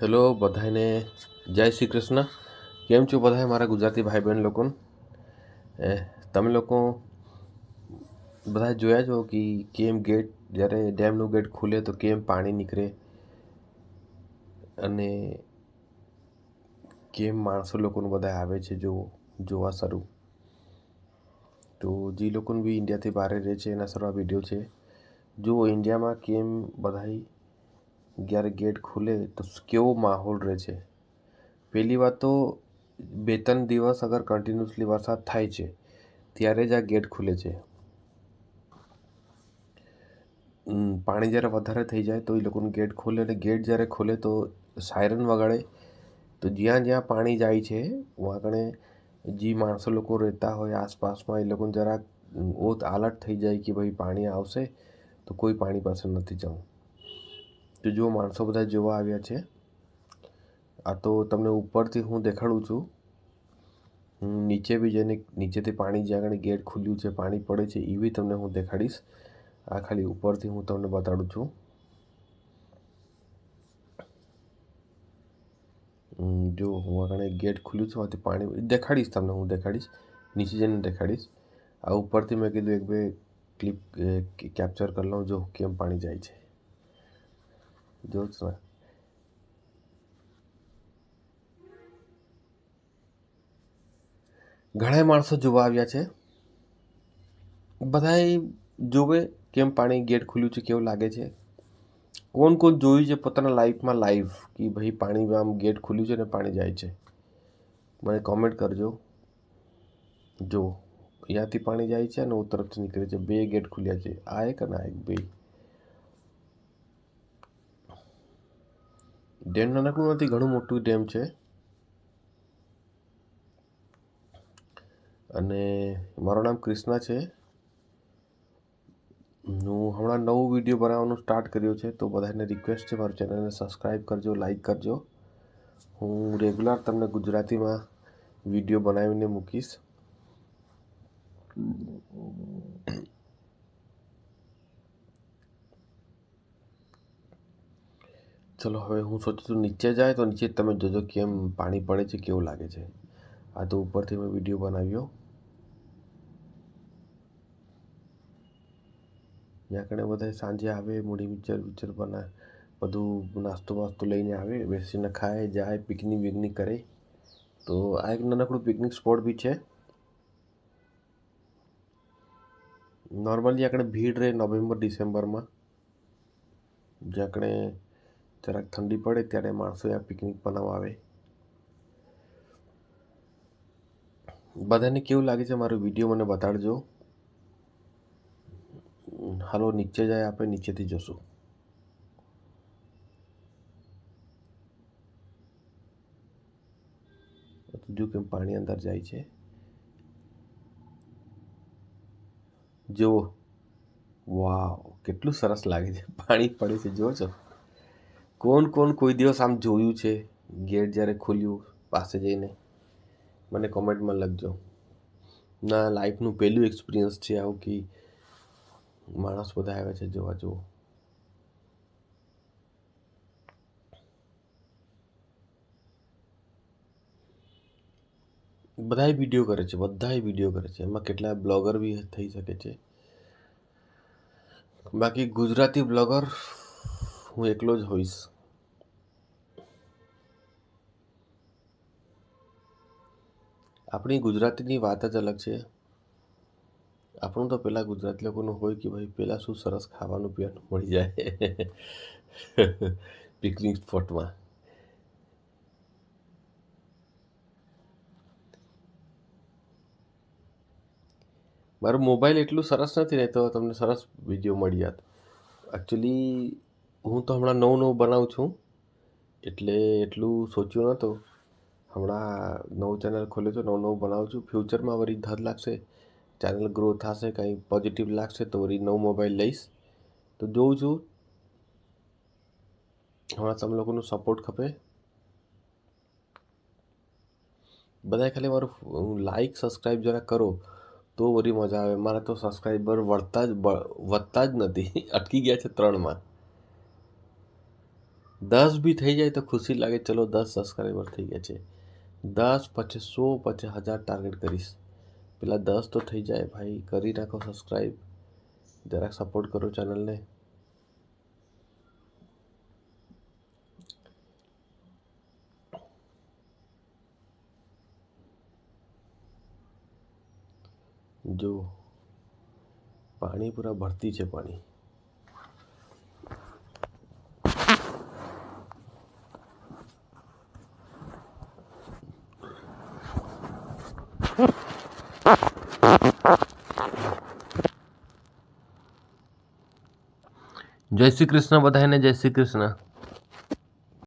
Hello બધાને જય શ્રી કૃષ્ણ. કેમ છો બધા મારા ગુજરાતી ભાઈ બહેન લોકો? તમે લોકો બધા જોયા છો કે કેમ ગેટ જ્યારે ડેમનું ગેટ ખુલે તો કેમ પાણી નીકળે અને કેમ માણસો લોકોનું બધા આવે છે જોવા સારું. તો જે લોકોને બી ઇન્ડિયાથી બહાર રહે છે એના સારા વિડીયો છે. જો ઇન્ડિયામાં કેમ બધા જ્યારે ગેટ ખુલે તો કેવો માહોલ રહે છે. પહેલી વાત તો 2-3 દિવસ અગર કન્ટિન્યુઅસલી વરસાદ થાય છે ત્યારે જ આ ગેટ ખુલે છે. પાણી જ્યારે વધારે થઈ જાય તો એ લોકોનું ગેટ ખોલે અને ગેટ જ્યારે ખોલે તો સાયરન વગાડે. તો જ્યાં જ્યાં પાણી જાય છે ત્યાં કણે જે માણસો લોકો રહેતા હોય આસપાસમાં એ લોકોને જરાક ઓત આલર્ટ થઈ જાય કે ભાઈ પાણી આવશે તો કોઈ પાણી પાસે નથી જવું. તો જો માણસો બધા જોવા આવ્યા છે. આ તો તમને ઉપરથી હું દેખાડું છું. નીચે બી જઈને નીચેથી પાણી જ્યાં આગળ ગેટ ખુલ્યું છે પાણી પડે છે એ બી તમને હું દેખાડીશ. આ ખાલી ઉપરથી હું તમને બતાડું છું. જો હું આગળ ગેટ ખુલ્યું છે ત્યાંથી પાણી દેખાડીશ તમને હું દેખાડીશ. નીચે જઈને દેખાડીશ. આ ઉપરથી મેં કીધું એક બે ક્લિપ કેપ્ચર કરી લઉં જો કેમ પાણી જાય છે. જો ને ઘણા માણસો જોવા આવ્યા છે. બધાએ જોવે કેમ પાણી ગેટ ખુલ્યું છે કેવું લાગે છે. કોણ જોયું છે પોતાના લાઈફમાં લાઈવ કે ભાઈ પાણી આમ ગેટ ખુલ્યું છે ને પાણી જાય છે. મને કોમેન્ટ કરજો. જો અહીંયાથી પાણી જાય છે અને ઉ તરફથી નીકળે છે. 2 ગેટ ખુલ્યા છે. આ એક અને આ એક 2. ડેમ નાનકડું નથી, ઘણું મોટું ડેમ છે. અને મારું નામ કૃષ્ણા છે. હું હમણાં નવો વિડીયો બનાવવાનું સ્ટાર્ટ કર્યો છે તો બધાને રિક્વેસ્ટ છે મારું ચેનલને સબસ્ક્રાઈબ કરજો, લાઈક કરજો. હું રેગ્યુલર તમને ગુજરાતીમાં વિડીયો બનાવીને મૂકીશ. ચલો હવે હું સોચું છું નીચે જાય તો નીચે તમે જોજો કેમ પાણી પડે છે કેવું લાગે છે. આ તો ઉપરથી મેં વિડીયો બનાવ્યો. ત્યાં કણે બધા સાંજે આવે, મૂડી મિક્સર બનાવે, બધું નાસ્તો વાસ્તો લઈને આવે, બેસીને ખાય જાય, પિકનિક કરે. તો આ એક નાનકડું પિકનિક સ્પોટ બી છે. નોર્મલી આપણે ભીડ રહે નવેમ્બર ડિસેમ્બરમાં, જ્યાં કણે જરાક ઠંડી પડે ત્યારે માણસો આ પિકનિક બનાવવા આવે. બધાને કેવું લાગે છે મારો વિડીયો મને બતાડજો. હાલો નીચે જાય, આપણે નીચેથી જશું. જો કેમ પાણી અંદર જાય છે. જો વાવ કેટલું સરસ લાગે છે. પાણી પડે છે જો છો. કોણ કોઈ દિવસ આમ જોયું છે ગેટ જ્યારે ખુલ્યું પાસે જઈને? મને કોમેન્ટમાં લખજો. ના લાઈફનું પહેલું એક્સપિરિયન્સ છે આવું કે માણસ બધા આવે છે જોવા. જુઓ બધાય વિડીયો કરે છે. એમાં કેટલા બ્લોગર બી થઈ શકે છે. બાકી ગુજરાતી બ્લોગર હું એકલો જ હોઈશ. આપણી ગુજરાતીની વાત જ અલગ છે. આપણું તો પહેલાં ગુજરાતી લોકોનું હોય કે ભાઈ પહેલાં શું સરસ ખાવાનું પીવાનું મળી જાય પિકનિક સ્પોટમાં. મારું મોબાઈલ એટલું સરસ નથી ને તો તમને સરસ વિડીયો મળી જાત. એકચ્યુઅલી હું તો હમણાં નવું બનાવું છું એટલે એટલું સોચ્યું નહોતું. હમણાં નવું ચેનલ ખોલ્યું છે, નવું બનાવું છું. ફ્યુચરમાં વળી ધડ લાગશે, ચેનલ ગ્રો થશે, કંઈ પોઝિટિવ લાગશે તો વળી નવો મોબાઈલ લઈશ. તો જોઉં છું. હમણાં તમે લોકોનો સપોર્ટ ખપે. બધાએ ખાલી મારું લાઈક સબસ્ક્રાઈબ જરા કરો તો વળી મજા આવે. મારા તો સબસ્ક્રાઈબર વધતા જ નથી. અટકી ગયા છે 3માં. 10 બી થઈ જાય તો ખુશી લાગે, ચલો 10 સબસ્ક્રાઈબર થઈ ગયા છે. 10 પછી 100 પછી 1000 ટાર્ગેટ કરીશ. પેલા 10 તો થઈ જાય ભાઈ, કરી નાખો સબસ્ક્રાઈબ, જરાક સપોર્ટ કરો ચેનલને. જો પાણી પૂરા ભરતી છે પાણી. જય શ્રી કૃષ્ણ બધાને, જય શ્રી કૃષ્ણ.